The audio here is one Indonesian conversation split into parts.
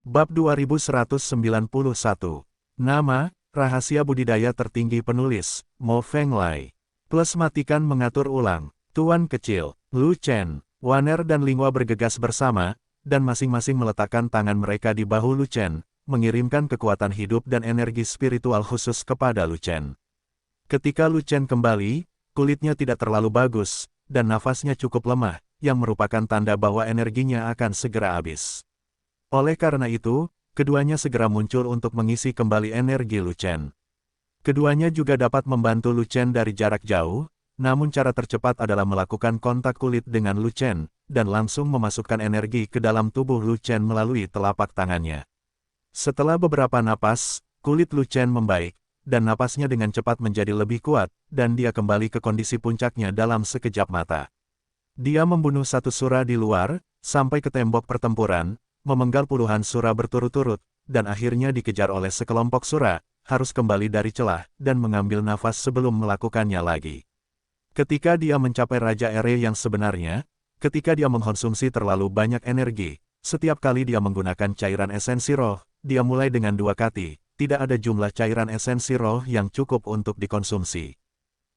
Bab 2191. Nama, rahasia budidaya tertinggi penulis, Mo Fenglai. Plus matikan mengatur ulang. Tuan kecil, Lu Chen, Waner dan Lingua bergegas bersama, dan masing-masing meletakkan tangan mereka di bahu Lu Chen, mengirimkan kekuatan hidup dan energi spiritual khusus kepada Lu Chen. Ketika Lu Chen kembali, kulitnya tidak terlalu bagus, dan nafasnya cukup lemah, yang merupakan tanda bahwa energinya akan segera habis. Oleh karena itu, keduanya segera muncul untuk mengisi kembali energi Lu Chen. Keduanya juga dapat membantu Lu Chen dari jarak jauh, namun cara tercepat adalah melakukan kontak kulit dengan Lu Chen, dan langsung memasukkan energi ke dalam tubuh Lu Chen melalui telapak tangannya. Setelah beberapa napas, kulit Lu Chen membaik, dan napasnya dengan cepat menjadi lebih kuat, dan dia kembali ke kondisi puncaknya dalam sekejap mata. Dia membunuh satu sura di luar, sampai ke tembok pertempuran, memenggal puluhan sura berturut-turut, dan akhirnya dikejar oleh sekelompok sura, harus kembali dari celah, dan mengambil nafas sebelum melakukannya lagi. Ketika dia mencapai Raja Ere yang sebenarnya, ketika dia mengkonsumsi terlalu banyak energi, setiap kali dia menggunakan cairan esensi roh, dia mulai dengan 2 kati, tidak ada jumlah cairan esensi roh yang cukup untuk dikonsumsi.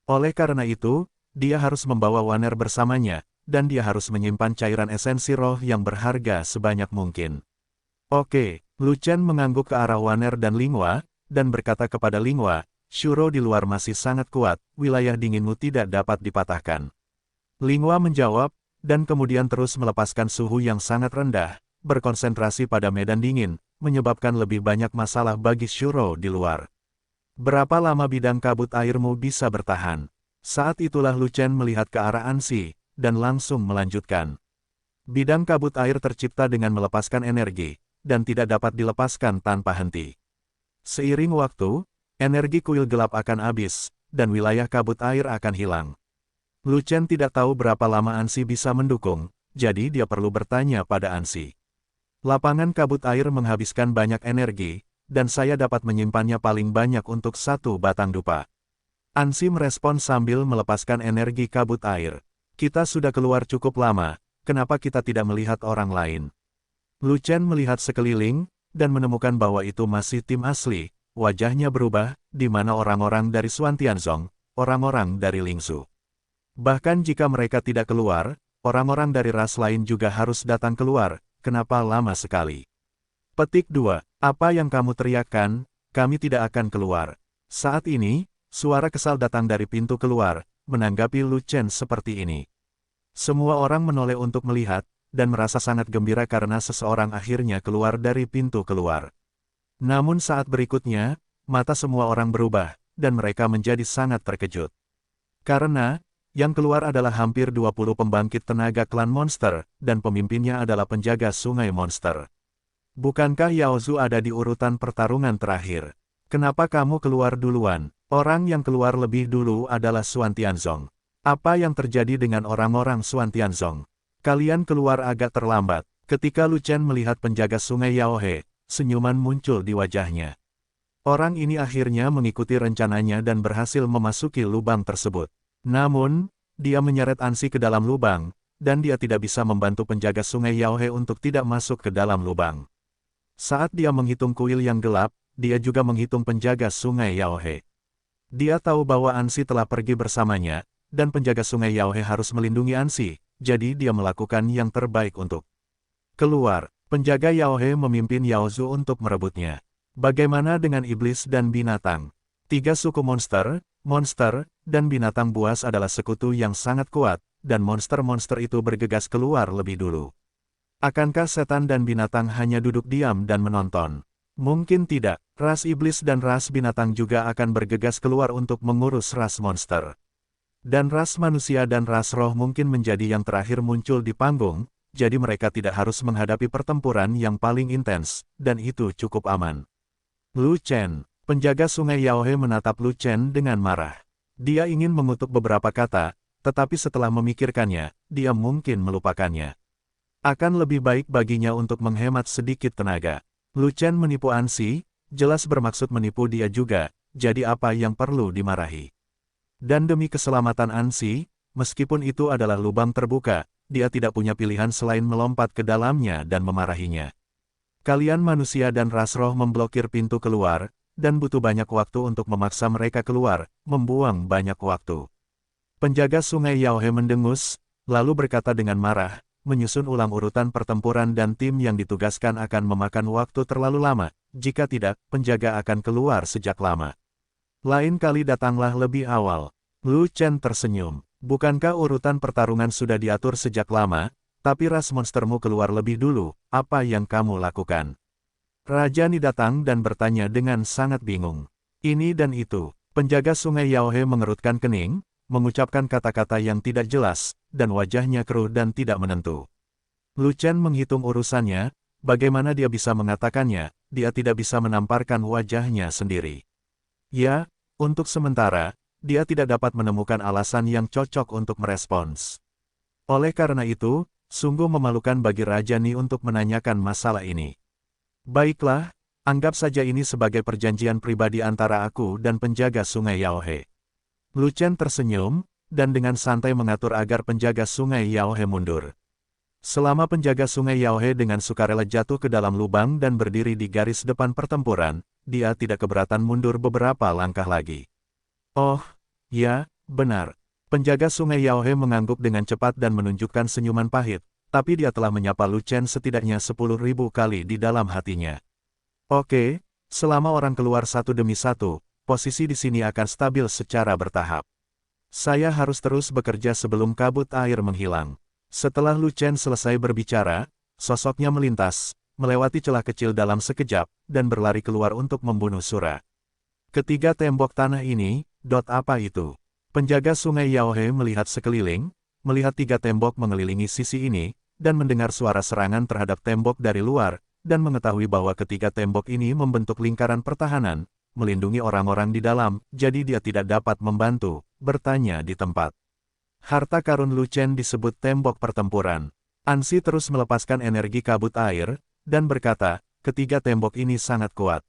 Oleh karena itu, dia harus membawa Waner bersamanya, dan dia harus menyimpan cairan esensi roh yang berharga sebanyak mungkin. Oke, Lu Chen mengangguk ke arah Waner dan Lingua, dan berkata kepada Lingua, Shuro di luar masih sangat kuat, wilayah dinginmu tidak dapat dipatahkan. Lingua menjawab, dan kemudian terus melepaskan suhu yang sangat rendah, berkonsentrasi pada medan dingin, menyebabkan lebih banyak masalah bagi Shuro di luar. Berapa lama bidang kabut airmu bisa bertahan? Saat itulah Lu Chen melihat ke arah Ansi, dan langsung melanjutkan. Bidang kabut air tercipta dengan melepaskan energi, dan tidak dapat dilepaskan tanpa henti. Seiring waktu, energi kuil gelap akan habis, dan wilayah kabut air akan hilang. Lu Chen tidak tahu berapa lama Ansi bisa mendukung, jadi dia perlu bertanya pada Ansi. Lapangan kabut air menghabiskan banyak energi, dan saya dapat menyimpannya paling banyak untuk 1 batang dupa. Ansi merespon sambil melepaskan energi kabut air. Kita sudah keluar cukup lama, kenapa kita tidak melihat orang lain? Lu Chen melihat sekeliling, dan menemukan bahwa itu masih tim asli, wajahnya berubah, di mana orang-orang dari Xuan Tianzong, orang-orang dari Lingzhu. Bahkan jika mereka tidak keluar, orang-orang dari ras lain juga harus datang keluar, kenapa lama sekali? Petik 2. Apa yang kamu teriakkan, kami tidak akan keluar. Saat ini, suara kesal datang dari pintu keluar, menanggapi Lu Chen seperti ini. Semua orang menoleh untuk melihat, dan merasa sangat gembira karena seseorang akhirnya keluar dari pintu keluar. Namun saat berikutnya, mata semua orang berubah, dan mereka menjadi sangat terkejut. Karena, yang keluar adalah hampir 20 pembangkit tenaga klan monster, dan pemimpinnya adalah penjaga sungai monster. Bukankah Yao Zhu ada di urutan pertarungan terakhir? Kenapa kamu keluar duluan? Orang yang keluar lebih dulu adalah Xuan Tianzong. Apa yang terjadi dengan orang-orang Xuan Tianzong? Kalian keluar agak terlambat. Ketika Lu Chen melihat penjaga sungai Yaohe, senyuman muncul di wajahnya. Orang ini akhirnya mengikuti rencananya dan berhasil memasuki lubang tersebut. Namun, dia menyeret Ansi ke dalam lubang, dan dia tidak bisa membantu penjaga sungai Yaohe untuk tidak masuk ke dalam lubang. Saat dia menghitung kuil yang gelap, dia juga menghitung penjaga sungai Yaohe. Dia tahu bahwa Ansi telah pergi bersamanya, dan penjaga sungai Yaohe harus melindungi Ansi, jadi dia melakukan yang terbaik untuk keluar. Penjaga Yaohe memimpin Yao Zhu untuk merebutnya. Bagaimana dengan iblis dan binatang? 3 suku monster, dan binatang buas adalah sekutu yang sangat kuat, dan monster-monster itu bergegas keluar lebih dulu. Akankah setan dan binatang hanya duduk diam dan menonton? Mungkin tidak, ras iblis dan ras binatang juga akan bergegas keluar untuk mengurus ras monster. Dan ras manusia dan ras roh mungkin menjadi yang terakhir muncul di panggung, jadi mereka tidak harus menghadapi pertempuran yang paling intens, dan itu cukup aman. Lu Chen, penjaga sungai Yaohe menatap Lu Chen dengan marah. Dia ingin mengutuk beberapa kata, tetapi setelah memikirkannya, dia mungkin melupakannya. Akan lebih baik baginya untuk menghemat sedikit tenaga. Lu Chen menipu Ansi, jelas bermaksud menipu dia juga, jadi apa yang perlu dimarahi? Dan demi keselamatan Ansi, meskipun itu adalah lubang terbuka, dia tidak punya pilihan selain melompat ke dalamnya dan memarahinya. Kalian manusia dan ras roh memblokir pintu keluar, dan butuh banyak waktu untuk memaksa mereka keluar, membuang banyak waktu. Penjaga sungai Yaohe mendengus, lalu berkata dengan marah, menyusun ulang urutan pertempuran dan tim yang ditugaskan akan memakan waktu terlalu lama, jika tidak, penjaga akan keluar sejak lama. Lain kali datanglah lebih awal. Lu Chen tersenyum. Bukankah urutan pertarungan sudah diatur sejak lama, tapi ras monstermu keluar lebih dulu, apa yang kamu lakukan? Raja Ni datang dan bertanya dengan sangat bingung. Ini dan itu, penjaga sungai Yaohe mengerutkan kening, mengucapkan kata-kata yang tidak jelas, dan wajahnya keruh dan tidak menentu. Lu Chen menghitung urusannya, bagaimana dia bisa mengatakannya, dia tidak bisa menamparkan wajahnya sendiri. Ya, untuk sementara, dia tidak dapat menemukan alasan yang cocok untuk merespons. Oleh karena itu, sungguh memalukan bagi Raja Ni untuk menanyakan masalah ini. Baiklah, anggap saja ini sebagai perjanjian pribadi antara aku dan penjaga sungai Yaohe. Lu Chen tersenyum, dan dengan santai mengatur agar penjaga sungai Yaohe mundur. Selama penjaga sungai Yaohe dengan sukarela jatuh ke dalam lubang dan berdiri di garis depan pertempuran, dia tidak keberatan mundur beberapa langkah lagi. Oh, ya, benar. Penjaga sungai Yaohe mengangguk dengan cepat dan menunjukkan senyuman pahit, tapi dia telah menyapa Lu Chen setidaknya 10.000 kali di dalam hatinya. Oke, selama orang keluar satu demi satu, posisi di sini akan stabil secara bertahap. Saya harus terus bekerja sebelum kabut air menghilang. Setelah Lu Chen selesai berbicara, sosoknya melintas, melewati celah kecil dalam sekejap, dan berlari keluar untuk membunuh Sura. Ketiga tembok tanah ini, apa itu? Penjaga sungai Yaohe melihat sekeliling, melihat 3 tembok mengelilingi sisi ini, dan mendengar suara serangan terhadap tembok dari luar, dan mengetahui bahwa ketiga tembok ini membentuk lingkaran pertahanan, melindungi orang-orang di dalam, jadi dia tidak dapat membantu, bertanya di tempat. Harta karun Lu Chen disebut tembok pertempuran. Ansi terus melepaskan energi kabut air, dan berkata, ketiga tembok ini sangat kuat.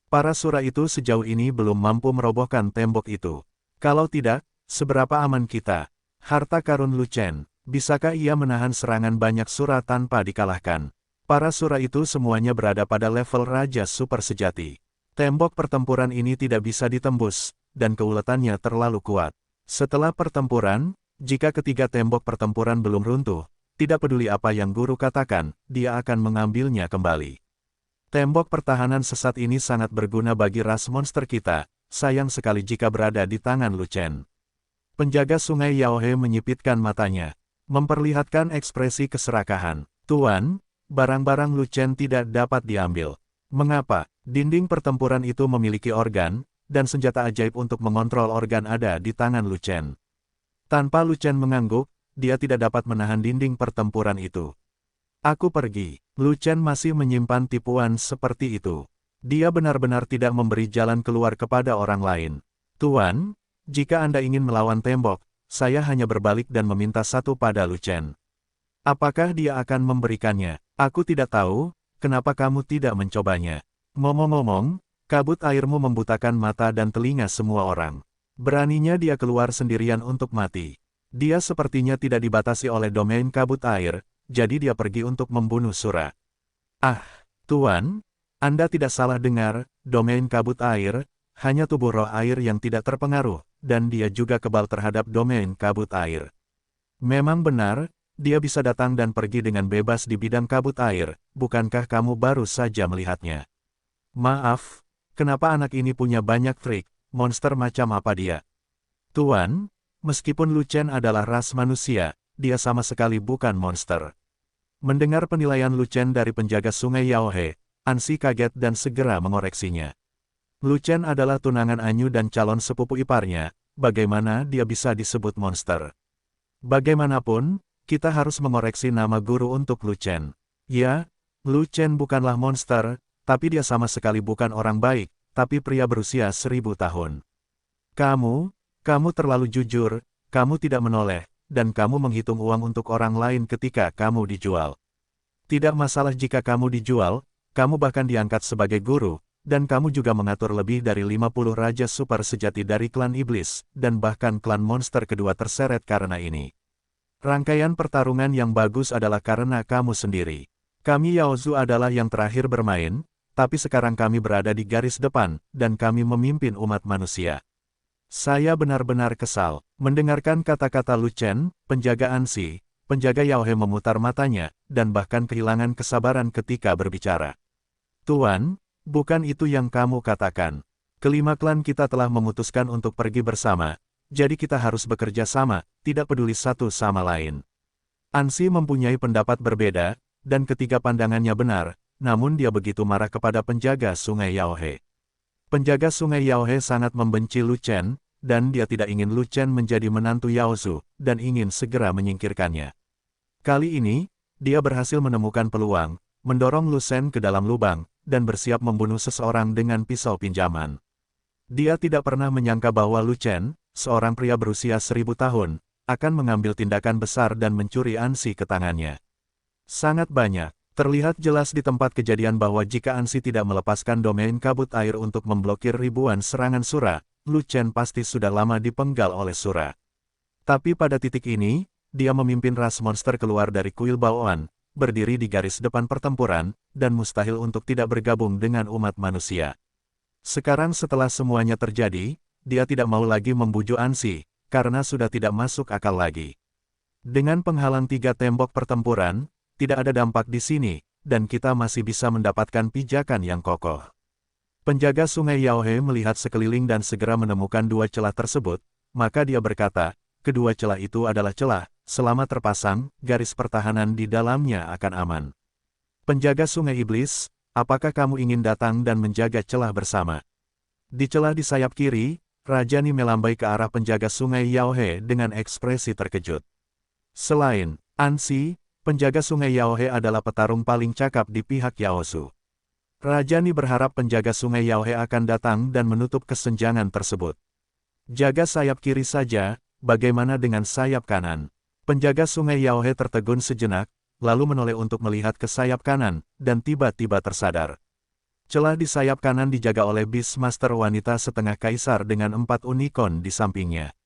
Para sura itu sejauh ini belum mampu merobohkan tembok itu. Kalau tidak, seberapa aman kita? Harta karun Lu Chen, bisakah ia menahan serangan banyak sura tanpa dikalahkan? Para sura itu semuanya berada pada level raja super sejati. Tembok pertempuran ini tidak bisa ditembus, dan keuletannya terlalu kuat. Setelah pertempuran, jika ketiga tembok pertempuran belum runtuh, tidak peduli apa yang guru katakan, dia akan mengambilnya kembali. Tembok pertahanan sesat ini sangat berguna bagi ras monster kita, sayang sekali jika berada di tangan Lu Chen. Penjaga sungai Yaohe menyipitkan matanya, memperlihatkan ekspresi keserakahan. Tuan, barang-barang Lu Chen tidak dapat diambil. Mengapa? Dinding pertempuran itu memiliki organ, dan senjata ajaib untuk mengontrol organ ada di tangan Lu Chen. Tanpa Lu Chen mengangguk, dia tidak dapat menahan dinding pertempuran itu. Aku pergi. Lu Chen masih menyimpan tipuan seperti itu. Dia benar-benar tidak memberi jalan keluar kepada orang lain. Tuan, jika Anda ingin melawan tembok, saya hanya berbalik dan meminta satu pada Lu Chen. Apakah dia akan memberikannya? Aku tidak tahu, kenapa kamu tidak mencobanya? Ngomong-ngomong, kabut airmu membutakan mata dan telinga semua orang. Beraninya dia keluar sendirian untuk mati. Dia sepertinya tidak dibatasi oleh domain kabut air, jadi dia pergi untuk membunuh Sura. Ah, Tuan, Anda tidak salah dengar, domain kabut air, hanya tubuh roh air yang tidak terpengaruh, dan dia juga kebal terhadap domain kabut air. Memang benar, dia bisa datang dan pergi dengan bebas di bidang kabut air, bukankah kamu baru saja melihatnya? Maaf, kenapa anak ini punya banyak trik, monster macam apa dia? Tuan, meskipun Lu Chen adalah ras manusia, dia sama sekali bukan monster. Mendengar penilaian Lu Chen dari penjaga sungai Yaohe, Ansi kaget dan segera mengoreksinya. Lu Chen adalah tunangan Anyu dan calon sepupu iparnya, bagaimana dia bisa disebut monster? Bagaimanapun, kita harus mengoreksi nama guru untuk Lu Chen. Ya, Lu Chen bukanlah monster, tapi dia sama sekali bukan orang baik, tapi pria berusia 1000 tahun. Kamu terlalu jujur, kamu tidak menoleh, dan kamu menghitung uang untuk orang lain ketika kamu dijual. Tidak masalah jika kamu dijual, kamu bahkan diangkat sebagai guru, dan kamu juga mengatur lebih dari 50 raja super sejati dari klan iblis, dan bahkan klan monster kedua terseret karena ini. Rangkaian pertarungan yang bagus adalah karena kamu sendiri. Kami Yaozu adalah yang terakhir bermain, tapi sekarang kami berada di garis depan, dan kami memimpin umat manusia. Saya benar-benar kesal. Mendengarkan kata-kata Lu Chen, penjaga Ansi, penjaga Yaohe memutar matanya, dan bahkan kehilangan kesabaran ketika berbicara. Tuan, bukan itu yang kamu katakan. Kelima klan kita telah memutuskan untuk pergi bersama, jadi kita harus bekerja sama, tidak peduli satu sama lain. Ansi mempunyai pendapat berbeda, dan ketiga pandangannya benar, namun dia begitu marah kepada penjaga Sungai Yaohe. Penjaga Sungai Yaohe sangat membenci Lu Chen, dan dia tidak ingin Lu Chen menjadi menantu Yaozu, dan ingin segera menyingkirkannya. Kali ini, dia berhasil menemukan peluang, mendorong Lu Chen ke dalam lubang, dan bersiap membunuh seseorang dengan pisau pinjaman. Dia tidak pernah menyangka bahwa Lu Chen, seorang pria berusia 1000 tahun, akan mengambil tindakan besar dan mencuri Ansi ke tangannya. Sangat banyak. Terlihat jelas di tempat kejadian bahwa jika Ansi tidak melepaskan domain kabut air untuk memblokir ribuan serangan Sura, Lu Chen pasti sudah lama dipenggal oleh Sura. Tapi pada titik ini, dia memimpin ras monster keluar dari kuil Baoan, berdiri di garis depan pertempuran, dan mustahil untuk tidak bergabung dengan umat manusia. Sekarang setelah semuanya terjadi, dia tidak mau lagi membujuk Ansi, karena sudah tidak masuk akal lagi. Dengan penghalang 3 tembok pertempuran, tidak ada dampak di sini, dan kita masih bisa mendapatkan pijakan yang kokoh. Penjaga Sungai Yaohe melihat sekeliling dan segera menemukan 2 celah tersebut, maka dia berkata, kedua celah itu adalah celah, selama terpasang, garis pertahanan di dalamnya akan aman. Penjaga Sungai Iblis, apakah kamu ingin datang dan menjaga celah bersama? Di celah di sayap kiri, Rajani melambai ke arah penjaga Sungai Yaohe dengan ekspresi terkejut. Selain Ansi, penjaga Sungai Yaohe adalah petarung paling cakap di pihak Yaozu. Rajani berharap penjaga Sungai Yaohe akan datang dan menutup kesenjangan tersebut. Jaga sayap kiri saja, bagaimana dengan sayap kanan? Penjaga Sungai Yaohe tertegun sejenak, lalu menoleh untuk melihat ke sayap kanan, dan tiba-tiba tersadar. Celah di sayap kanan dijaga oleh Beastmaster wanita setengah kaisar dengan 4 unicorn di sampingnya.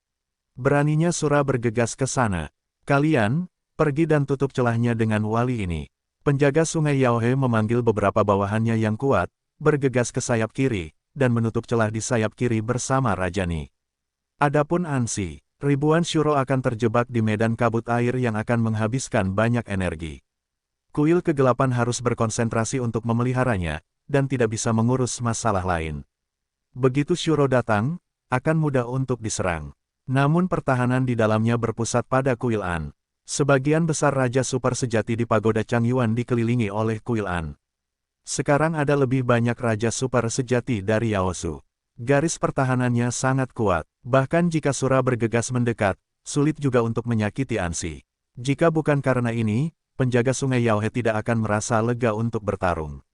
Beraninya Sura bergegas ke sana. Kalian, pergi dan tutup celahnya dengan wali ini. Penjaga Sungai Yaohe memanggil beberapa bawahannya yang kuat, bergegas ke sayap kiri, dan menutup celah di sayap kiri bersama Rajani. Adapun Ansi, ribuan Shuro akan terjebak di medan kabut air yang akan menghabiskan banyak energi. Kuil kegelapan harus berkonsentrasi untuk memeliharanya, dan tidak bisa mengurus masalah lain. Begitu Shuro datang, akan mudah untuk diserang. Namun pertahanan di dalamnya berpusat pada kuil An. Sebagian besar Raja Super sejati di Pagoda Changyuan dikelilingi oleh kuil An. Sekarang ada lebih banyak Raja Super sejati dari Yaozu. Garis pertahanannya sangat kuat, bahkan jika Sura bergegas mendekat, sulit juga untuk menyakiti Ansi. Jika bukan karena ini, penjaga Sungai Yaohe tidak akan merasa lega untuk bertarung.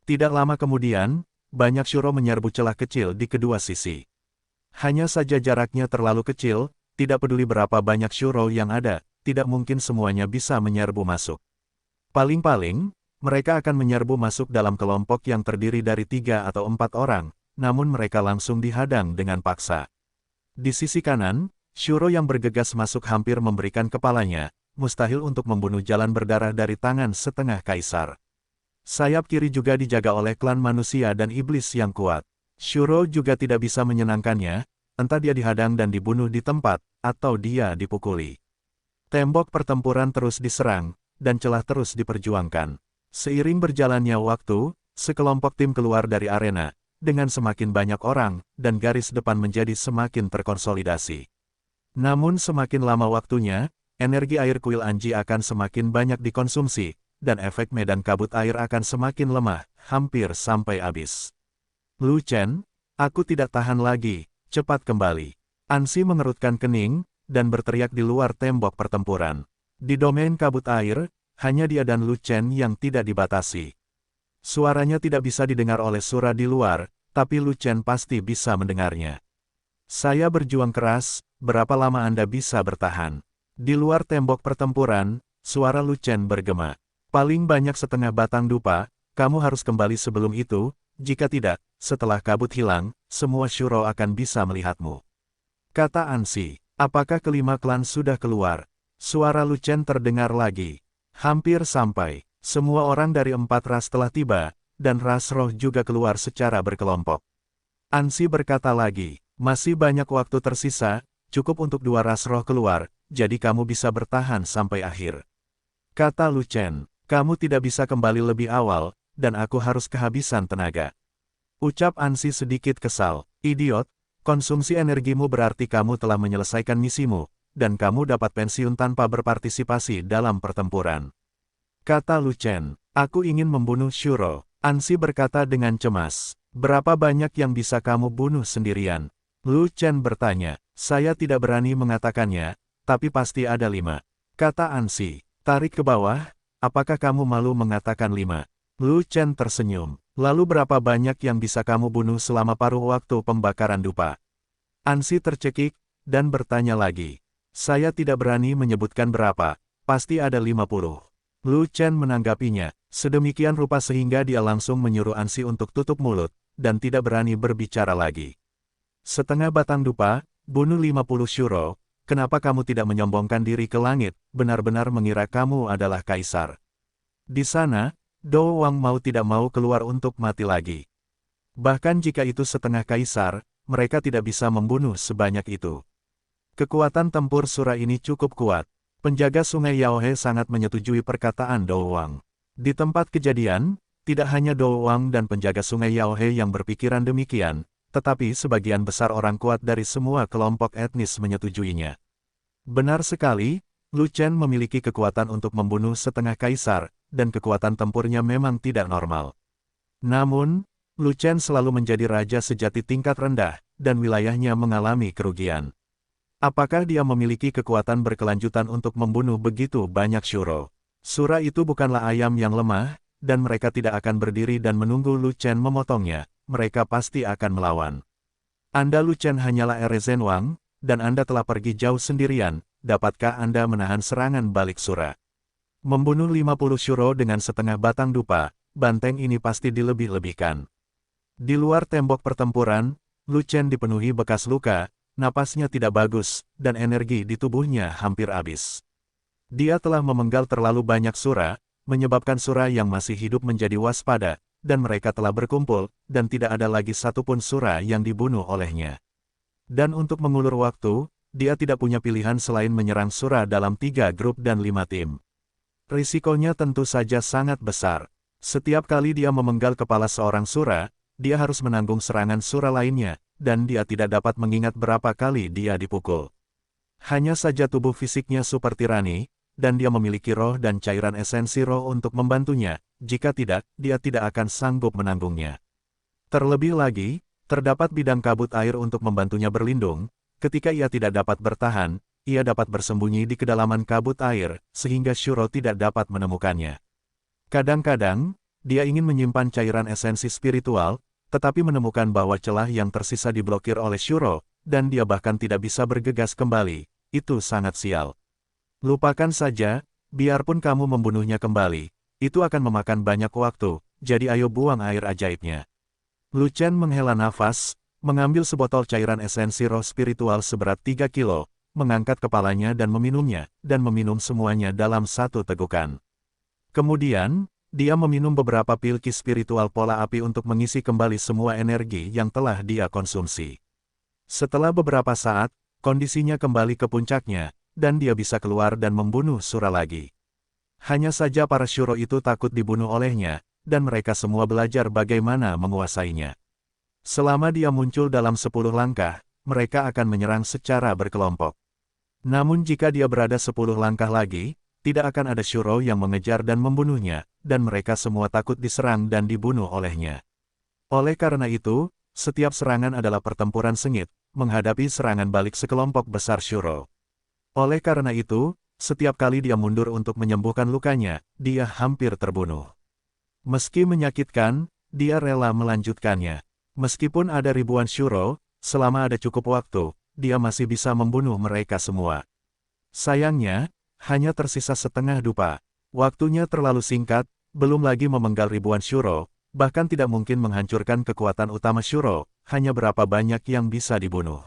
Tidak lama kemudian, banyak Shuro menyerbu celah kecil di kedua sisi. Hanya saja jaraknya terlalu kecil, tidak peduli berapa banyak Shuro yang ada, tidak mungkin semuanya bisa menyerbu masuk. Paling-paling, mereka akan menyerbu masuk dalam kelompok yang terdiri dari 3 atau 4 orang, namun mereka langsung dihadang dengan paksa. Di sisi kanan, Shuro yang bergegas masuk hampir memberikan kepalanya, mustahil untuk membunuh jalan berdarah dari tangan setengah kaisar. Sayap kiri juga dijaga oleh klan manusia dan iblis yang kuat. Shuro juga tidak bisa menyenangkannya, entah dia dihadang dan dibunuh di tempat, atau dia dipukuli. Tembok pertempuran terus diserang, dan celah terus diperjuangkan. Seiring berjalannya waktu, sekelompok tim keluar dari arena, dengan semakin banyak orang, dan garis depan menjadi semakin terkonsolidasi. Namun semakin lama waktunya, energi air kuil Anji akan semakin banyak dikonsumsi, dan efek medan kabut air akan semakin lemah, hampir sampai habis. Lu Chen, aku tidak tahan lagi, cepat kembali. Ansi mengerutkan kening, dan berteriak di luar tembok pertempuran. Di domain kabut air, hanya dia dan Lu Chen yang tidak dibatasi. Suaranya tidak bisa didengar oleh Sura di luar, tapi Lu Chen pasti bisa mendengarnya. Saya berjuang keras, berapa lama Anda bisa bertahan? Di luar tembok pertempuran, suara Lu Chen bergema. Paling banyak setengah batang dupa, kamu harus kembali sebelum itu, jika tidak, setelah kabut hilang, semua Shuro akan bisa melihatmu. Kata Ansi. Apakah kelima klan sudah keluar? Suara Lu Chen terdengar lagi. Hampir sampai. Semua orang dari 4 ras telah tiba, dan ras roh juga keluar secara berkelompok. Ansi berkata lagi, masih banyak waktu tersisa, cukup untuk 2 ras roh keluar, jadi kamu bisa bertahan sampai akhir. Kata Lu Chen, kamu tidak bisa kembali lebih awal, dan aku harus kehabisan tenaga. Ucap Ansi sedikit kesal, idiot, konsumsi energimu berarti kamu telah menyelesaikan misimu, dan kamu dapat pensiun tanpa berpartisipasi dalam pertempuran. Kata Lu Chen, aku ingin membunuh Shuro. Ansi berkata dengan cemas, berapa banyak yang bisa kamu bunuh sendirian? Lu Chen bertanya, saya tidak berani mengatakannya, tapi pasti ada 5. Kata Ansi, tarik ke bawah, apakah kamu malu mengatakan 5? Lu Chen tersenyum, lalu berapa banyak yang bisa kamu bunuh selama paruh waktu pembakaran dupa? Ansi tercekik, dan bertanya lagi, saya tidak berani menyebutkan berapa, pasti ada 50. Lu Chen menanggapinya, sedemikian rupa sehingga dia langsung menyuruh Ansi untuk tutup mulut, dan tidak berani berbicara lagi. Setengah batang dupa, bunuh 50 Shuro, kenapa kamu tidak menyombongkan diri ke langit, benar-benar mengira kamu adalah kaisar. Di sana, Do Wang mau tidak mau keluar untuk mati lagi. Bahkan jika itu setengah kaisar, mereka tidak bisa membunuh sebanyak itu. Kekuatan tempur Sura ini cukup kuat. Penjaga sungai Yaohe sangat menyetujui perkataan Do Wang. Di tempat kejadian, tidak hanya Do Wang dan penjaga sungai Yaohe yang berpikiran demikian, tetapi sebagian besar orang kuat dari semua kelompok etnis menyetujuinya. Benar sekali, Lu Chen memiliki kekuatan untuk membunuh setengah kaisar, dan kekuatan tempurnya memang tidak normal. Namun, Lu Chen selalu menjadi raja sejati tingkat rendah, dan wilayahnya mengalami kerugian. Apakah dia memiliki kekuatan berkelanjutan untuk membunuh begitu banyak Shuro? Sura itu bukanlah ayam yang lemah, dan mereka tidak akan berdiri dan menunggu Lu Chen memotongnya, mereka pasti akan melawan. Anda Lu Chen hanyalah Erezen Wang, dan Anda telah pergi jauh sendirian, dapatkah Anda menahan serangan balik Sura? Membunuh 50 Shuro dengan setengah batang dupa, banteng ini pasti dilebih-lebihkan. Di luar tembok pertempuran, Lu Chen dipenuhi bekas luka, napasnya tidak bagus, dan energi di tubuhnya hampir habis. Dia telah memenggal terlalu banyak Sura, menyebabkan Sura yang masih hidup menjadi waspada, dan mereka telah berkumpul, dan tidak ada lagi satupun Sura yang dibunuh olehnya. Dan untuk mengulur waktu, dia tidak punya pilihan selain menyerang Sura dalam 3 grup dan 5 tim. Risikonya tentu saja sangat besar. Setiap kali dia memenggal kepala seorang Sura, dia harus menanggung serangan Sura lainnya, dan dia tidak dapat mengingat berapa kali dia dipukul. Hanya saja tubuh fisiknya seperti Rani, dan dia memiliki roh dan cairan esensi roh untuk membantunya, jika tidak, dia tidak akan sanggup menanggungnya. Terlebih lagi, terdapat bidang kabut air untuk membantunya berlindung, ketika ia tidak dapat bertahan, ia dapat bersembunyi di kedalaman kabut air, sehingga Shuro tidak dapat menemukannya. Kadang-kadang, dia ingin menyimpan cairan esensi spiritual, tetapi menemukan bahwa celah yang tersisa diblokir oleh Shuro, dan dia bahkan tidak bisa bergegas kembali, itu sangat sial. Lupakan saja, biarpun kamu membunuhnya kembali, itu akan memakan banyak waktu, jadi ayo buang air ajaibnya. Lu Chen menghela nafas, mengambil sebotol cairan esensi roh spiritual seberat 3 kilo, mengangkat kepalanya dan meminumnya, dan meminum semuanya dalam satu tegukan. Kemudian, dia meminum beberapa pil ki spiritual pola api untuk mengisi kembali semua energi yang telah dia konsumsi. Setelah beberapa saat, kondisinya kembali ke puncaknya, dan dia bisa keluar dan membunuh Sura lagi. Hanya saja para Shuro itu takut dibunuh olehnya, dan mereka semua belajar bagaimana menguasainya. Selama dia muncul dalam 10 langkah, mereka akan menyerang secara berkelompok. Namun jika dia berada 10 langkah lagi, tidak akan ada Shuro yang mengejar dan membunuhnya, dan mereka semua takut diserang dan dibunuh olehnya. Oleh karena itu, setiap serangan adalah pertempuran sengit, menghadapi serangan balik sekelompok besar Shuro. Oleh karena itu, setiap kali dia mundur untuk menyembuhkan lukanya, dia hampir terbunuh. Meski menyakitkan, dia rela melanjutkannya. Meskipun ada ribuan Shuro, selama ada cukup waktu, dia masih bisa membunuh mereka semua. Sayangnya, hanya tersisa setengah dupa. Waktunya terlalu singkat, belum lagi memenggal ribuan Shuro, bahkan tidak mungkin menghancurkan kekuatan utama Shuro, hanya berapa banyak yang bisa dibunuh.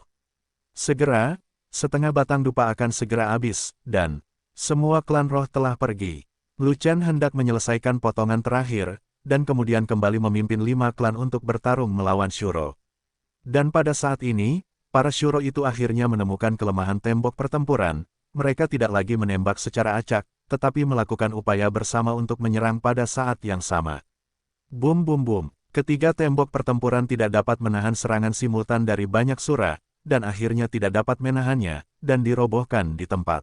Segera, setengah batang dupa akan segera habis, dan semua klan roh telah pergi. Lu Chen hendak menyelesaikan potongan terakhir, dan kemudian kembali memimpin 5 klan untuk bertarung melawan Shuro. Dan pada saat ini, para Shuro itu akhirnya menemukan kelemahan tembok pertempuran. Mereka tidak lagi menembak secara acak, tetapi melakukan upaya bersama untuk menyerang pada saat yang sama. Bum bum bum, ketiga tembok pertempuran tidak dapat menahan serangan simultan dari banyak Shura, dan akhirnya tidak dapat menahannya, dan dirobohkan di tempat.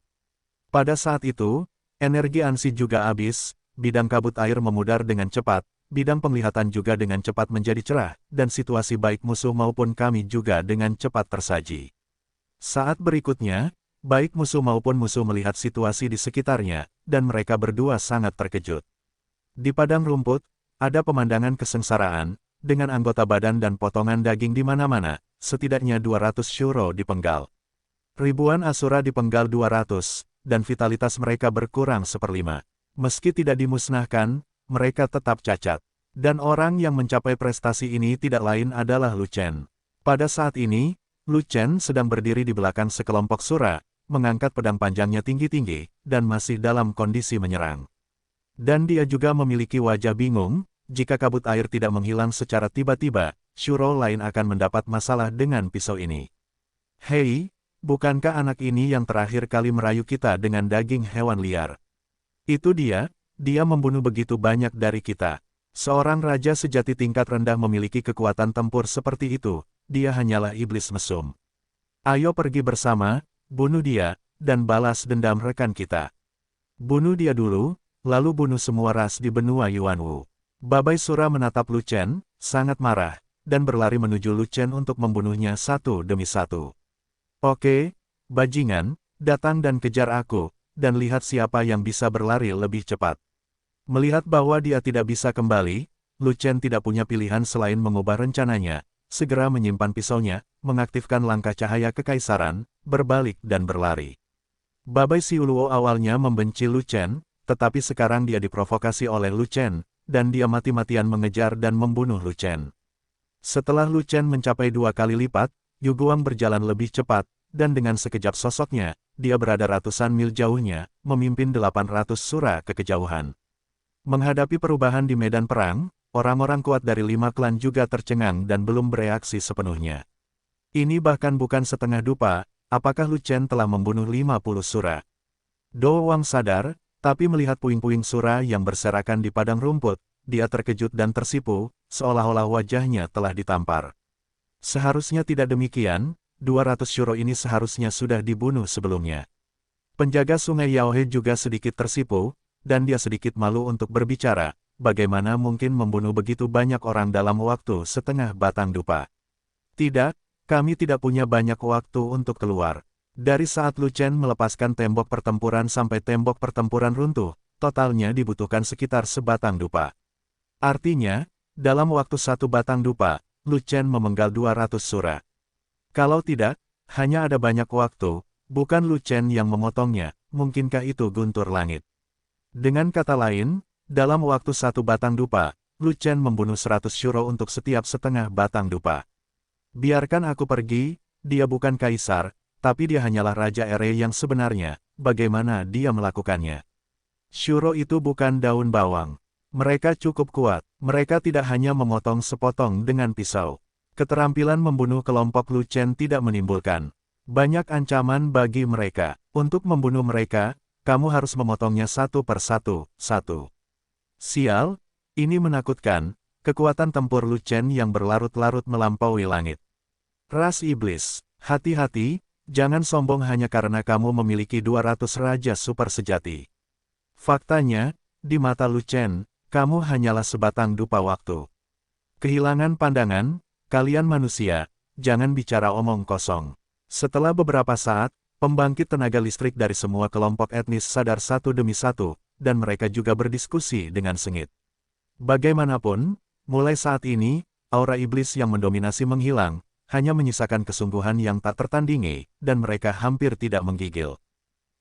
Pada saat itu, energi Ansi juga habis, bidang kabut air memudar dengan cepat, bidang penglihatan juga dengan cepat menjadi cerah, dan situasi baik musuh maupun kami juga dengan cepat tersaji. Saat berikutnya, baik musuh maupun musuh melihat situasi di sekitarnya, dan mereka berdua sangat terkejut. Di padang rumput, ada pemandangan kesengsaraan, dengan anggota badan dan potongan daging di mana-mana, setidaknya 200 Shuro dipenggal. Ribuan Asura dipenggal 200, dan vitalitas mereka berkurang 1/5. Meski tidak dimusnahkan, mereka tetap cacat. Dan orang yang mencapai prestasi ini tidak lain adalah Lu Chen. Pada saat ini, Lu Chen sedang berdiri di belakang sekelompok Shura, mengangkat pedang panjangnya tinggi-tinggi, dan masih dalam kondisi menyerang. Dan dia juga memiliki wajah bingung, jika kabut air tidak menghilang secara tiba-tiba, Shuro lain akan mendapat masalah dengan pisau ini. Hei, bukankah anak ini yang terakhir kali merayu kita dengan daging hewan liar? Itu dia membunuh begitu banyak dari kita. Seorang raja sejati tingkat rendah memiliki kekuatan tempur seperti itu, dia hanyalah iblis mesum. Ayo pergi bersama, bunuh dia, dan balas dendam rekan kita. Bunuh dia dulu, lalu bunuh semua ras di benua Yuanwu. Babai Shura menatap Lu Chen, sangat marah, dan berlari menuju Lu Chen untuk membunuhnya satu demi satu. Oke, bajingan, datang dan kejar aku, dan lihat siapa yang bisa berlari lebih cepat. Melihat bahwa dia tidak bisa kembali, Lu Chen tidak punya pilihan selain mengubah rencananya, segera menyimpan pisaunya, mengaktifkan langkah cahaya kekaisaran, berbalik dan berlari. Babai Siuluo awalnya membenci Lu Chen, tetapi sekarang dia diprovokasi oleh Lu Chen, dan dia mati-matian mengejar dan membunuh Lu Chen. Setelah Lu Chen mencapai 2 kali lipat, Yu Guang berjalan lebih cepat, dan dengan sekejap sosoknya, dia berada ratusan mil jauhnya, memimpin 800 Shura ke kejauhan. Menghadapi perubahan di medan perang, orang-orang kuat dari 5 klan juga tercengang dan belum bereaksi sepenuhnya. Ini bahkan bukan setengah dupa, apakah Lu Chen telah membunuh 50 Shura? Do Wang sadar, tapi melihat puing-puing Shura yang berserakan di padang rumput, dia terkejut dan tersipu, seolah-olah wajahnya telah ditampar. Seharusnya tidak demikian, 200 Shuro ini seharusnya sudah dibunuh sebelumnya. Penjaga sungai Yaohe juga sedikit tersipu, dan dia sedikit malu untuk berbicara, bagaimana mungkin membunuh begitu banyak orang dalam waktu setengah batang dupa. Tidak, kami tidak punya banyak waktu untuk keluar. Dari saat Lu Chen melepaskan tembok pertempuran sampai tembok pertempuran runtuh, totalnya dibutuhkan sekitar sebatang dupa. Artinya, dalam waktu 1 batang dupa, Lu Chen memenggal 200 Shura. Kalau tidak, hanya ada banyak waktu, bukan Lu Chen yang memotongnya, mungkinkah itu guntur langit? Dengan kata lain, dalam waktu 1 batang dupa, Lu Chen membunuh 100 Shuro untuk setiap setengah batang dupa. Biarkan aku pergi, dia bukan kaisar, tapi dia hanyalah Raja Ere yang sebenarnya, bagaimana dia melakukannya? Shuro itu bukan daun bawang. Mereka cukup kuat, mereka tidak hanya memotong sepotong dengan pisau. Keterampilan membunuh kelompok Lu Chen tidak menimbulkan banyak ancaman bagi mereka. Untuk membunuh mereka, kamu harus memotongnya satu per satu. Sial, ini menakutkan, kekuatan tempur Lu Chen yang berlarut-larut melampaui langit. Ras iblis, hati-hati, jangan sombong hanya karena kamu memiliki 200 raja super sejati. Faktanya, di mata Lu Chen, kamu hanyalah sebatang dupa waktu. Kehilangan pandangan, kalian manusia, jangan bicara omong kosong. Setelah beberapa saat, pembangkit tenaga listrik dari semua kelompok etnis sadar satu demi satu, dan mereka juga berdiskusi dengan sengit. Bagaimanapun, mulai saat ini, aura iblis yang mendominasi menghilang, hanya menyisakan kesungguhan yang tak tertandingi, dan mereka hampir tidak menggigil.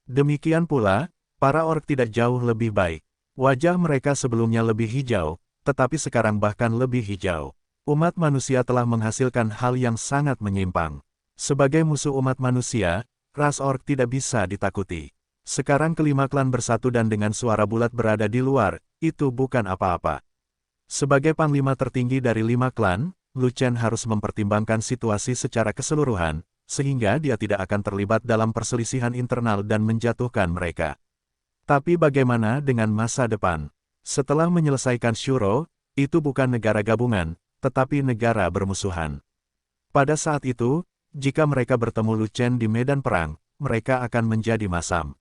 Demikian pula, para orc tidak jauh lebih baik. Wajah mereka sebelumnya lebih hijau, tetapi sekarang bahkan lebih hijau. Umat manusia telah menghasilkan hal yang sangat menyimpang. Sebagai musuh umat manusia, ras orc tidak bisa ditakuti. Sekarang kelima klan bersatu dan dengan suara bulat berada di luar, itu bukan apa-apa. Sebagai panglima tertinggi dari 5 klan, Lu Chen harus mempertimbangkan situasi secara keseluruhan, sehingga dia tidak akan terlibat dalam perselisihan internal dan menjatuhkan mereka. Tapi bagaimana dengan masa depan? Setelah menyelesaikan Shuro, itu bukan negara gabungan, tetapi negara bermusuhan. Pada saat itu, jika mereka bertemu Lu Chen di medan perang, mereka akan menjadi masam.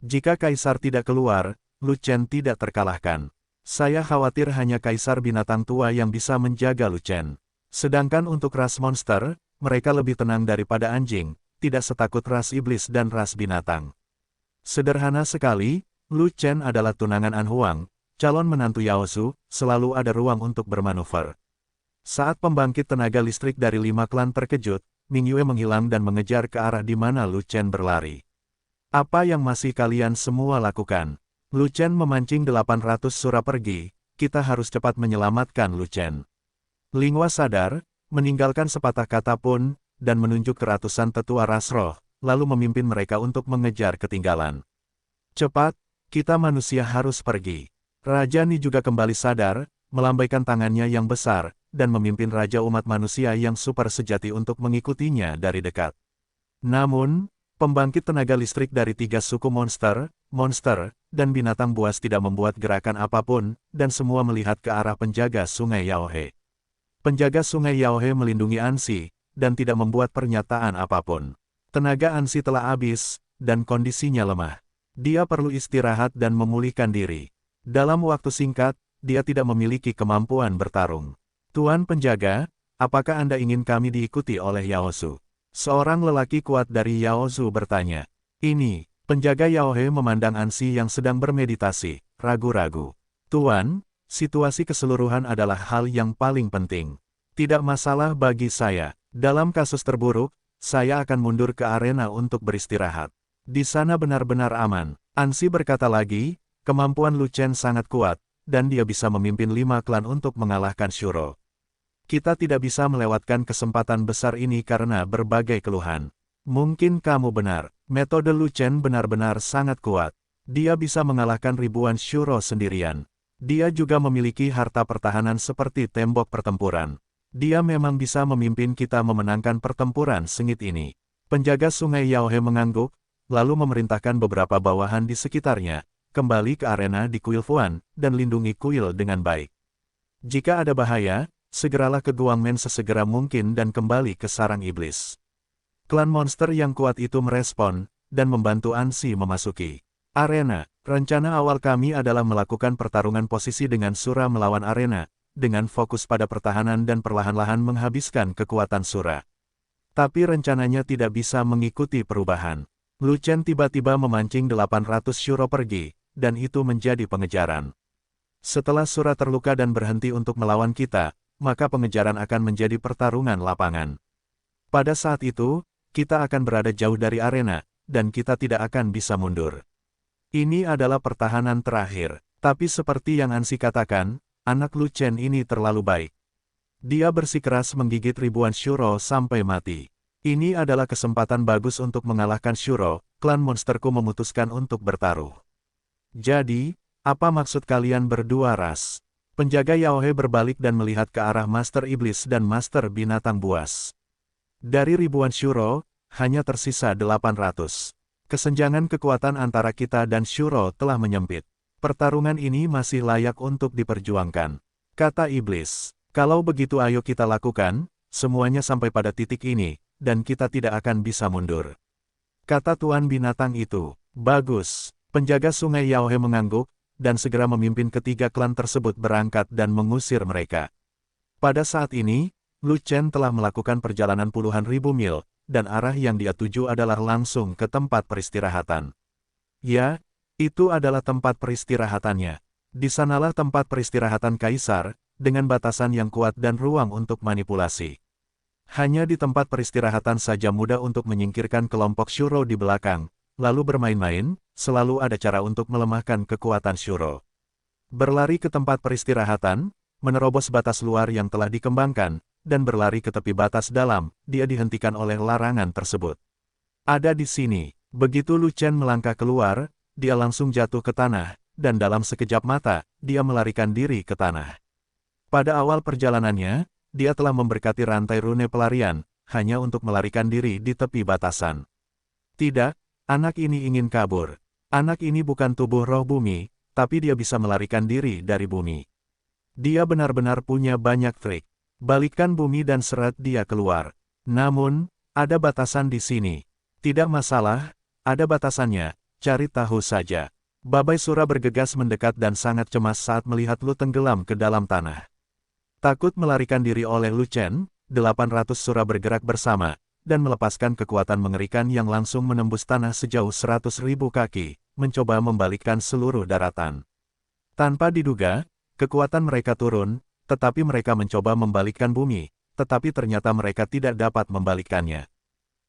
Jika Kaisar tidak keluar, Lu Chen tidak terkalahkan. Saya khawatir hanya Kaisar binatang tua yang bisa menjaga Lu Chen. Sedangkan untuk ras monster, mereka lebih tenang daripada anjing, tidak setakut ras iblis dan ras binatang. Sederhana sekali, Lu Chen adalah tunangan An Huang, calon menantu Yao Su, selalu ada ruang untuk bermanuver. Saat pembangkit tenaga listrik dari 5 klan terkejut, Ming Yue menghilang dan mengejar ke arah di mana Lu Chen berlari. Apa yang masih kalian semua lakukan? Lu Chen memancing 800 sura pergi, kita harus cepat menyelamatkan Lu Chen. Linghua sadar, meninggalkan sepatah kata pun, dan menunjuk ke ratusan tetua ras roh, lalu memimpin mereka untuk mengejar ketinggalan. Cepat, kita manusia harus pergi. Raja Ni juga kembali sadar, melambaikan tangannya yang besar, dan memimpin Raja umat manusia yang super sejati untuk mengikutinya dari dekat. Namun, pembangkit tenaga listrik dari 3 suku monster, dan binatang buas tidak membuat gerakan apapun, dan semua melihat ke arah penjaga sungai Yaohe. Penjaga sungai Yaohe melindungi Ansi, dan tidak membuat pernyataan apapun. Tenaga Ansi telah habis, dan kondisinya lemah. Dia perlu istirahat dan memulihkan diri. Dalam waktu singkat, dia tidak memiliki kemampuan bertarung. Tuan penjaga, apakah Anda ingin kami diikuti oleh Yao Su? Seorang lelaki kuat dari Yao Su bertanya. Ini, penjaga Yaohe memandang Ansi yang sedang bermeditasi, ragu-ragu. Tuan, situasi keseluruhan adalah hal yang paling penting. Tidak masalah bagi saya. Dalam kasus terburuk, saya akan mundur ke arena untuk beristirahat. Di sana benar-benar aman. Ansi berkata lagi, kemampuan Lu Chen sangat kuat, dan dia bisa memimpin 5 klan untuk mengalahkan Shuro. Kita tidak bisa melewatkan kesempatan besar ini karena berbagai keluhan. Mungkin kamu benar, metode Lu Chen benar-benar sangat kuat. Dia bisa mengalahkan ribuan Shuro sendirian. Dia juga memiliki harta pertahanan seperti tembok pertempuran. Dia memang bisa memimpin kita memenangkan pertempuran sengit ini. Penjaga sungai Yaohe mengangguk, lalu memerintahkan beberapa bawahan di sekitarnya, kembali ke arena di Kuil Fuan, dan lindungi kuil dengan baik. Jika ada bahaya, segeralah ke Guangmen sesegera mungkin dan kembali ke sarang iblis. Klan monster yang kuat itu merespon, dan membantu Ansi memasuki arena. Rencana awal kami adalah melakukan pertarungan posisi dengan Sura melawan arena, dengan fokus pada pertahanan dan perlahan-lahan menghabiskan kekuatan Sura. Tapi rencananya tidak bisa mengikuti perubahan. Lu Chen tiba-tiba memancing 800 Shuro pergi, dan itu menjadi pengejaran. Setelah Sura terluka dan berhenti untuk melawan kita, maka pengejaran akan menjadi pertarungan lapangan. Pada saat itu, kita akan berada jauh dari arena, dan kita tidak akan bisa mundur. Ini adalah pertahanan terakhir, tapi seperti yang Ansi katakan, anak Lu Chen ini terlalu baik. Dia bersikeras menggigit ribuan Shuro sampai mati. Ini adalah kesempatan bagus untuk mengalahkan Shuro, klan monsterku memutuskan untuk bertaruh. Jadi, apa maksud kalian berdua ras? Penjaga Yaohe berbalik dan melihat ke arah Master Iblis dan Master Binatang Buas. Dari ribuan Shuro, hanya tersisa 800. Kesenjangan kekuatan antara kita dan Shuro telah menyempit. Pertarungan ini masih layak untuk diperjuangkan. Kata Iblis, kalau begitu ayo kita lakukan, semuanya sampai pada titik ini, dan kita tidak akan bisa mundur. Kata Tuan Binatang itu, bagus. Penjaga sungai Yaohe mengangguk, dan segera memimpin ketiga klan tersebut berangkat dan mengusir mereka. Pada saat ini, Lu Chen telah melakukan perjalanan puluhan ribu mil, dan arah yang dia tuju adalah langsung ke tempat peristirahatan. Ya, itu adalah tempat peristirahatannya. Di sanalah tempat peristirahatan Kaisar, dengan batasan yang kuat dan ruang untuk manipulasi. Hanya di tempat peristirahatan saja mudah untuk menyingkirkan kelompok Shuro di belakang, lalu bermain-main, selalu ada cara untuk melemahkan kekuatan Shuro. Berlari ke tempat peristirahatan, menerobos batas luar yang telah dikembangkan, dan berlari ke tepi batas dalam, dia dihentikan oleh larangan tersebut. Ada di sini, Begitu Lu Chen melangkah keluar, dia langsung jatuh ke tanah, dan dalam sekejap mata, dia melarikan diri ke tanah. Pada awal perjalanannya, dia telah memberkati rantai rune pelarian, hanya untuk melarikan diri di tepi batasan. Tidak, anak ini ingin kabur. Anak ini bukan tubuh roh bumi, tapi dia bisa melarikan diri dari bumi. Dia benar-benar punya banyak trik. Balikkan bumi dan seret dia keluar. Namun, ada batasan di sini. Tidak masalah, ada batasannya, cari tahu saja. Babai Sura bergegas mendekat dan sangat cemas saat melihat Lu tenggelam ke dalam tanah. Takut melarikan diri oleh Lu Chen, 800 Sura bergerak bersama, dan melepaskan kekuatan mengerikan yang langsung menembus tanah sejauh 100.000 kaki, mencoba membalikkan seluruh daratan. Tanpa diduga, kekuatan mereka turun, tetapi mereka mencoba membalikkan bumi, tetapi ternyata mereka tidak dapat membalikkannya.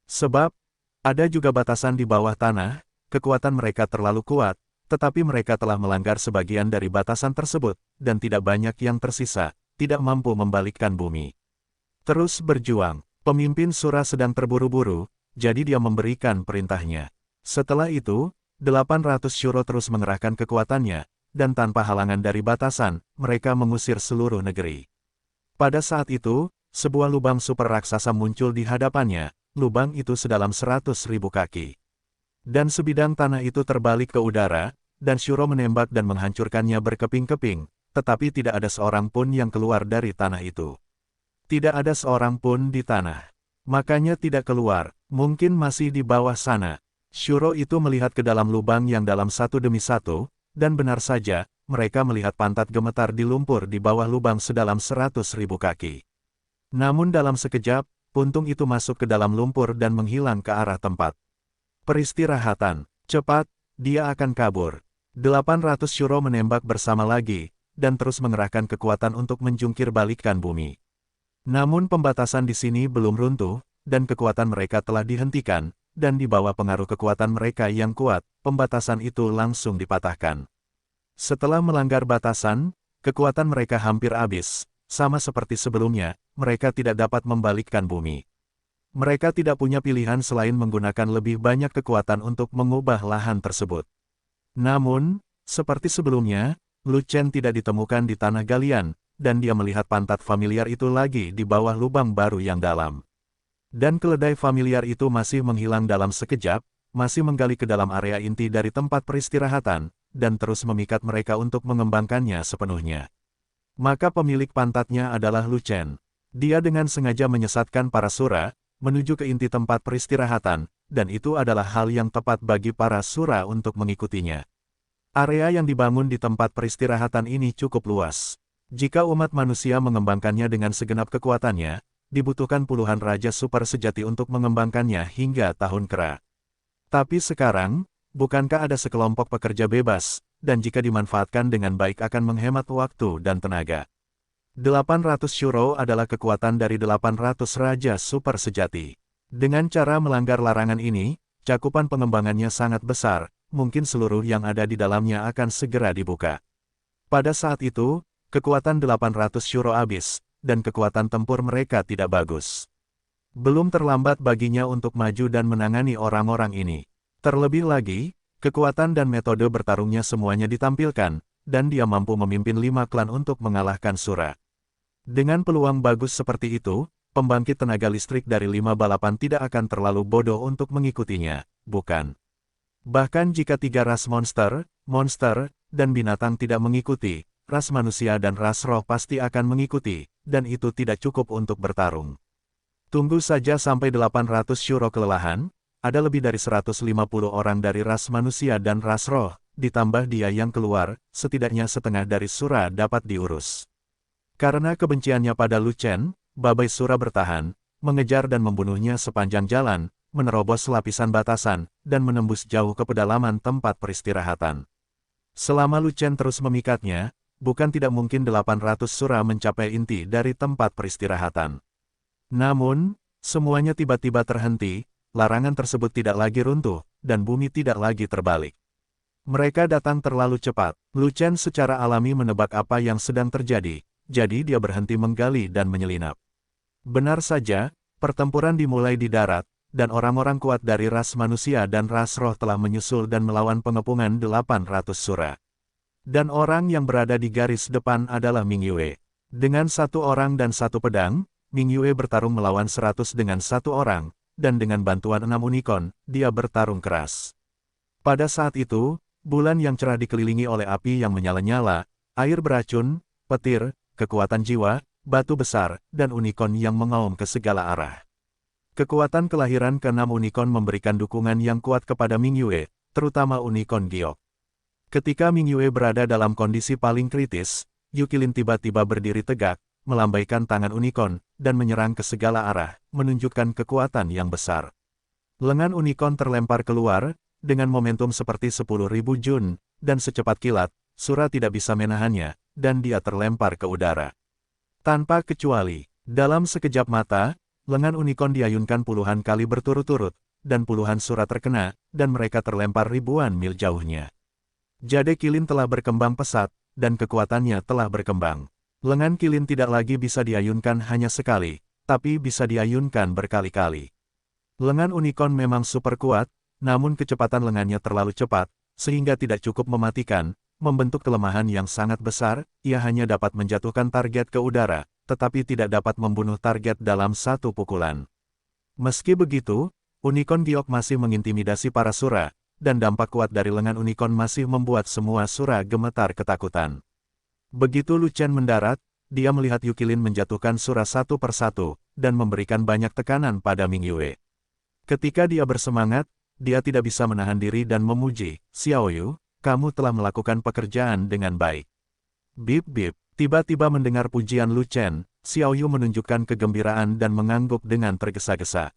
Sebab, ada juga batasan di bawah tanah, kekuatan mereka terlalu kuat, tetapi mereka telah melanggar sebagian dari batasan tersebut, dan tidak banyak yang tersisa, tidak mampu membalikkan bumi. Terus berjuang, pemimpin Sura sedang terburu-buru, jadi dia memberikan perintahnya. Setelah itu, 800 Shuro terus mengerahkan kekuatannya, dan tanpa halangan dari batasan, mereka mengusir seluruh negeri. Pada saat itu, sebuah lubang super raksasa muncul di hadapannya, lubang itu sedalam 100.000 kaki. Dan sebidang tanah itu terbalik ke udara, dan Shuro menembak dan menghancurkannya berkeping-keping, tetapi tidak ada seorang pun yang keluar dari tanah itu. Tidak ada seorang pun di tanah. Makanya tidak keluar, mungkin masih di bawah sana. Shuro itu melihat ke dalam lubang yang dalam satu demi satu, dan benar saja, mereka melihat pantat gemetar di lumpur di bawah lubang sedalam 100.000 kaki. Namun dalam sekejap, puntung itu masuk ke dalam lumpur dan menghilang ke arah tempat peristirahatan. Cepat, dia akan kabur. 800 Shuro menembak bersama lagi, dan terus mengerahkan kekuatan untuk menjungkir balikkan bumi. Namun pembatasan di sini belum runtuh, dan kekuatan mereka telah dihentikan, dan di bawah pengaruh kekuatan mereka yang kuat, pembatasan itu langsung dipatahkan. Setelah melanggar batasan, kekuatan mereka hampir habis, sama seperti sebelumnya, mereka tidak dapat membalikkan bumi. Mereka tidak punya pilihan selain menggunakan lebih banyak kekuatan untuk mengubah lahan tersebut. Namun, seperti sebelumnya, Lu Chen tidak ditemukan di tanah galian, dan dia melihat pantat familiar itu lagi di bawah lubang baru yang dalam. Dan keledai familiar itu masih menghilang dalam sekejap, masih menggali ke dalam area inti dari tempat peristirahatan, dan terus memikat mereka untuk mengembangkannya sepenuhnya. Maka pemilik pantatnya adalah Lu Chen. Dia dengan sengaja menyesatkan para Sura, menuju ke inti tempat peristirahatan, dan itu adalah hal yang tepat bagi para Sura untuk mengikutinya. Area yang dibangun di tempat peristirahatan ini cukup luas. Jika umat manusia mengembangkannya dengan segenap kekuatannya, dibutuhkan puluhan raja super sejati untuk mengembangkannya hingga tahun kera. Tapi sekarang, bukankah ada sekelompok pekerja bebas, dan jika dimanfaatkan dengan baik akan menghemat waktu dan tenaga. 800 Shuro adalah kekuatan dari 800 raja super sejati. Dengan cara melanggar larangan ini, cakupan pengembangannya sangat besar, mungkin seluruh yang ada di dalamnya akan segera dibuka. Pada saat itu, kekuatan 800 Shuro habis, dan kekuatan tempur mereka tidak bagus. Belum terlambat baginya untuk maju dan menangani orang-orang ini. Terlebih lagi, kekuatan dan metode bertarungnya semuanya ditampilkan, dan dia mampu memimpin 5 klan untuk mengalahkan Sura. Dengan peluang bagus seperti itu, pembangkit tenaga listrik dari 5 balapan tidak akan terlalu bodoh untuk mengikutinya, bukan? Bahkan jika 3 ras monster, dan binatang tidak mengikuti, ras manusia dan ras roh pasti akan mengikuti, dan itu tidak cukup untuk bertarung. Tunggu saja sampai 800 Shuro kelelahan, ada lebih dari 150 orang dari ras manusia dan ras roh, ditambah dia yang keluar, setidaknya setengah dari Sura dapat diurus. Karena kebenciannya pada Lu Chen, Babai Sura bertahan, mengejar dan membunuhnya sepanjang jalan, menerobos lapisan batasan, dan menembus jauh ke pedalaman tempat peristirahatan. Selama Lu Chen terus memikatnya, bukan tidak mungkin 800 Sura mencapai inti dari tempat peristirahatan. Namun, semuanya tiba-tiba terhenti, larangan tersebut tidak lagi runtuh, dan bumi tidak lagi terbalik. Mereka datang terlalu cepat. Lu Chen secara alami menebak apa yang sedang terjadi, jadi dia berhenti menggali dan menyelinap. Benar saja, pertempuran dimulai di darat, dan orang-orang kuat dari ras manusia dan ras roh telah menyusul dan melawan pengepungan 800 sura. Dan orang yang berada di garis depan adalah Ming Yue. Dengan 1 orang dan 1 pedang, Ming Yue bertarung melawan 100 dengan 1 orang, dan dengan bantuan 6 unicorn, dia bertarung keras. Pada saat itu, bulan yang cerah dikelilingi oleh api yang menyala-nyala, air beracun, petir, kekuatan jiwa, batu besar, dan unicorn yang mengaum ke segala arah. Kekuatan kelahiran ke-6 unicorn memberikan dukungan yang kuat kepada Ming Yue, terutama unicorn giok. Ketika Ming Yue berada dalam kondisi paling kritis, Yukilin tiba-tiba berdiri tegak, melambaikan tangan unicorn, dan menyerang ke segala arah, menunjukkan kekuatan yang besar. Lengan unicorn terlempar keluar, dengan momentum seperti 10.000 jun, dan secepat kilat, Sura tidak bisa menahannya, dan dia terlempar ke udara. Tanpa kecuali, dalam sekejap mata, lengan unicorn diayunkan puluhan kali berturut-turut, dan puluhan Sura terkena, dan mereka terlempar ribuan mil jauhnya. Jade Kilin telah berkembang pesat, dan kekuatannya telah berkembang. Lengan Kilin tidak lagi bisa diayunkan hanya sekali, tapi bisa diayunkan berkali-kali. Lengan unicorn memang super kuat, namun kecepatan lengannya terlalu cepat, sehingga tidak cukup mematikan, membentuk kelemahan yang sangat besar, ia hanya dapat menjatuhkan target ke udara, tetapi tidak dapat membunuh target dalam 1 pukulan. Meski begitu, unicorn giok masih mengintimidasi para Sura, dan dampak kuat dari lengan unicorn masih membuat semua Sura gemetar ketakutan. Begitu Lu Chen mendarat, dia melihat Yukilin menjatuhkan Sura satu persatu, dan memberikan banyak tekanan pada Ming Yue. Ketika dia bersemangat, dia tidak bisa menahan diri dan memuji, "Xiaoyu, kamu telah melakukan pekerjaan dengan baik." Bip bip, tiba-tiba mendengar pujian Lu Chen, Xiaoyu menunjukkan kegembiraan dan mengangguk dengan tergesa-gesa.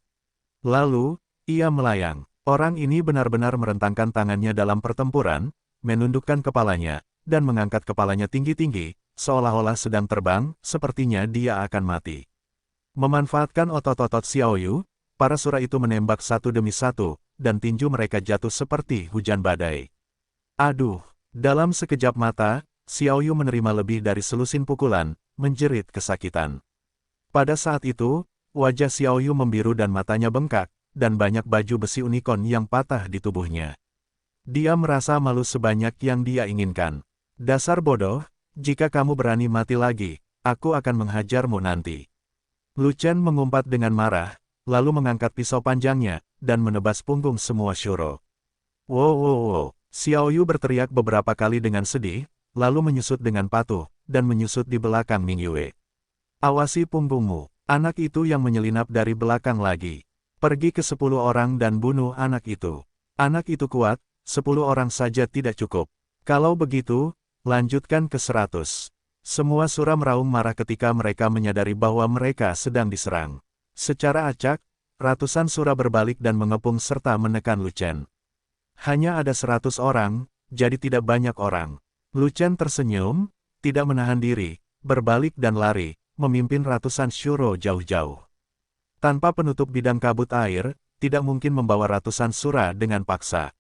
Lalu, ia melayang. Orang ini benar-benar merentangkan tangannya dalam pertempuran, menundukkan kepalanya, dan mengangkat kepalanya tinggi-tinggi, seolah-olah sedang terbang, sepertinya dia akan mati. Memanfaatkan otot-otot Xiaoyu, para Sura itu menembak satu demi satu, dan tinju mereka jatuh seperti hujan badai. Aduh! Dalam sekejap mata, Xiaoyu menerima lebih dari selusin pukulan, menjerit kesakitan. Pada saat itu, wajah Xiaoyu membiru dan matanya bengkak, dan banyak baju besi unicorn yang patah di tubuhnya. Dia merasa malu sebanyak yang dia inginkan. "Dasar bodoh, jika kamu berani mati lagi, aku akan menghajarmu nanti." Lu Chen mengumpat dengan marah, lalu mengangkat pisau panjangnya, dan menebas punggung semua Shuro. "Wow wow wow!" Xiaoyu berteriak beberapa kali dengan sedih, lalu menyusut dengan patuh, dan menyusut di belakang Ming Yue. "Awasi punggungmu," anak itu yang menyelinap dari belakang lagi. "Pergi ke 10 orang dan bunuh anak itu. Anak itu kuat, 10 orang saja tidak cukup. Kalau begitu, lanjutkan ke 100. Semua Sura meraung marah ketika mereka menyadari bahwa mereka sedang diserang. Secara acak, ratusan Sura berbalik dan mengepung serta menekan Lu Chen. Hanya ada 100 orang, jadi tidak banyak orang. Lu Chen tersenyum, tidak menahan diri, berbalik dan lari, memimpin ratusan Shuro jauh-jauh. Tanpa penutup bidang kabut air, tidak mungkin membawa ratusan Sura dengan paksa.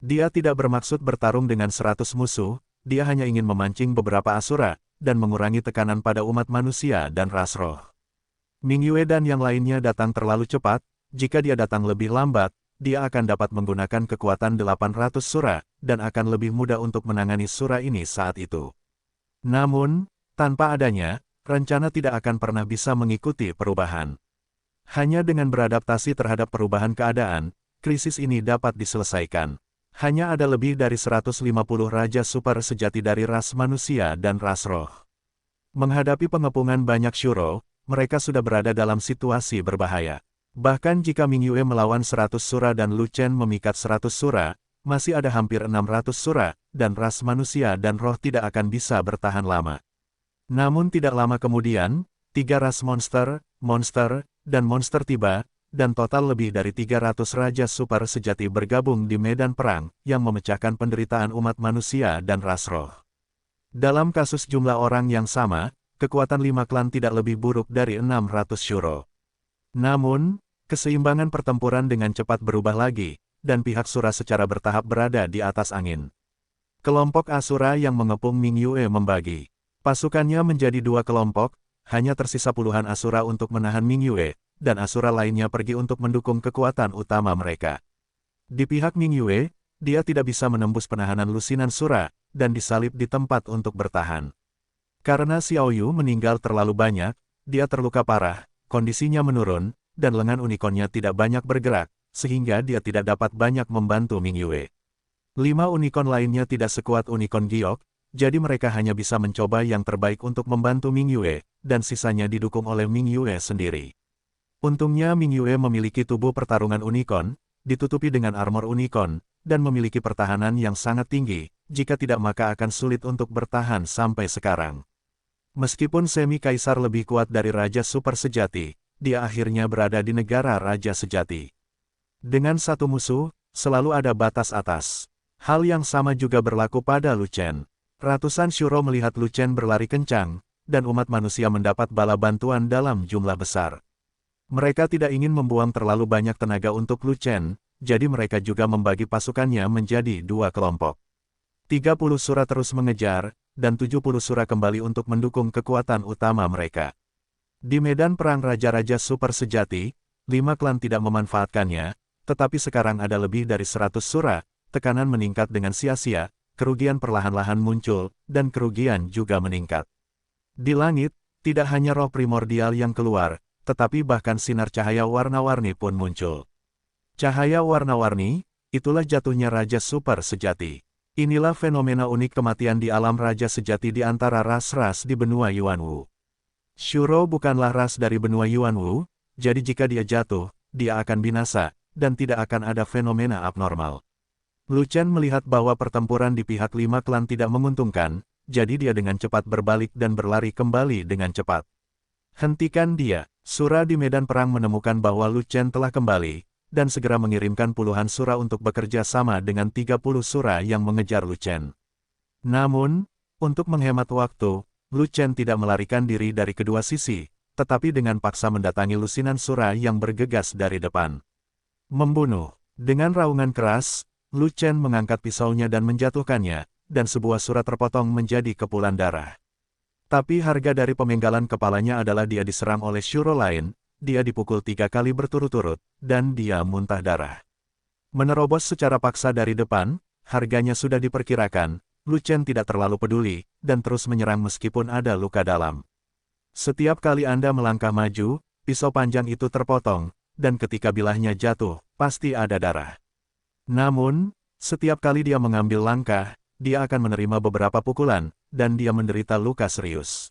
Dia tidak bermaksud bertarung dengan 100 musuh, dia hanya ingin memancing beberapa Asura, dan mengurangi tekanan pada umat manusia dan ras roh. Ming Yue dan yang lainnya datang terlalu cepat, jika dia datang lebih lambat, dia akan dapat menggunakan kekuatan 800 Sura, dan akan lebih mudah untuk menangani Sura ini saat itu. Namun, tanpa adanya, rencana tidak akan pernah bisa mengikuti perubahan. Hanya dengan beradaptasi terhadap perubahan keadaan, krisis ini dapat diselesaikan. Hanya ada lebih dari 150 Raja Super sejati dari ras manusia dan ras roh. Menghadapi pengepungan banyak Shuro, mereka sudah berada dalam situasi berbahaya. Bahkan jika Ming Yue melawan 100 Sura dan Lu Chen memikat 100 Sura, masih ada hampir 600 Sura, dan ras manusia dan roh tidak akan bisa bertahan lama. Namun tidak lama kemudian, 3 ras monster, dan monster tiba, dan total lebih dari 300 Raja Super sejati bergabung di medan perang, yang memecahkan penderitaan umat manusia dan ras roh. Dalam kasus jumlah orang yang sama, kekuatan 5 klan tidak lebih buruk dari 600 Shuro. Namun, keseimbangan pertempuran dengan cepat berubah lagi, dan pihak Sura secara bertahap berada di atas angin. Kelompok Asura yang mengepung Ming Yue membagi pasukannya menjadi 2 kelompok, hanya tersisa puluhan Asura untuk menahan Ming Yue, dan Asura lainnya pergi untuk mendukung kekuatan utama mereka. Di pihak Ming Yue, dia tidak bisa menembus penahanan lusinan Sura, dan disalib di tempat untuk bertahan. Karena Xiao Yu meninggal terlalu banyak, dia terluka parah, kondisinya menurun, dan lengan unicornnya tidak banyak bergerak, sehingga dia tidak dapat banyak membantu Ming Yue. 5 unicorn lainnya tidak sekuat unicorn giok, jadi mereka hanya bisa mencoba yang terbaik untuk membantu Ming Yue, dan sisanya didukung oleh Ming Yue sendiri. Untungnya Ming Yue memiliki tubuh pertarungan unicorn, ditutupi dengan armor unicorn, dan memiliki pertahanan yang sangat tinggi, jika tidak maka akan sulit untuk bertahan sampai sekarang. Meskipun Semi Kaisar lebih kuat dari Raja Super Sejati, dia akhirnya berada di negara Raja Sejati. Dengan satu musuh, selalu ada batas atas. Hal yang sama juga berlaku pada Lu Chen. Ratusan Shuro melihat Lu Chen berlari kencang, dan umat manusia mendapat bala bantuan dalam jumlah besar. Mereka tidak ingin membuang terlalu banyak tenaga untuk Lu Chen, jadi mereka juga membagi pasukannya menjadi 2 kelompok. 30 Sura terus mengejar, dan 70 Sura kembali untuk mendukung kekuatan utama mereka. Di medan perang Raja-Raja Super Sejati, 5 klan tidak memanfaatkannya, tetapi sekarang ada lebih dari 100 Sura, tekanan meningkat dengan sia-sia, kerugian perlahan-lahan muncul, dan kerugian juga meningkat. Di langit, tidak hanya roh primordial yang keluar, tetapi bahkan sinar cahaya warna-warni pun muncul. Cahaya warna-warni, itulah jatuhnya Raja Super Sejati. Inilah fenomena unik kematian di alam Raja Sejati di antara ras-ras di benua Yuanwu. Shuro bukanlah ras dari benua Yuanwu, jadi jika dia jatuh, dia akan binasa, dan tidak akan ada fenomena abnormal. Lu Chen melihat bahwa pertempuran di pihak 5 klan tidak menguntungkan, jadi dia dengan cepat berbalik dan berlari kembali dengan cepat. Hentikan dia! Sura di medan perang menemukan bahwa Lu Chen telah kembali, dan segera mengirimkan puluhan Sura untuk bekerja sama dengan 30 Sura yang mengejar Lu Chen. Namun, untuk menghemat waktu, Lu Chen tidak melarikan diri dari kedua sisi, tetapi dengan paksa mendatangi lusinan Sura yang bergegas dari depan. Membunuh! Dengan raungan keras, Lu Chen mengangkat pisaunya dan menjatuhkannya, dan sebuah Sura terpotong menjadi kepulan darah. Tapi harga dari pemenggalan kepalanya adalah dia diserang oleh Shuro lain, dia dipukul 3 kali berturut-turut, dan dia muntah darah. Menerobos secara paksa dari depan, harganya sudah diperkirakan, Lu Chen tidak terlalu peduli, dan terus menyerang meskipun ada luka dalam. Setiap kali Anda melangkah maju, pisau panjang itu terpotong, dan ketika bilahnya jatuh, pasti ada darah. Namun, setiap kali dia mengambil langkah, dia akan menerima beberapa pukulan, dan dia menderita luka serius.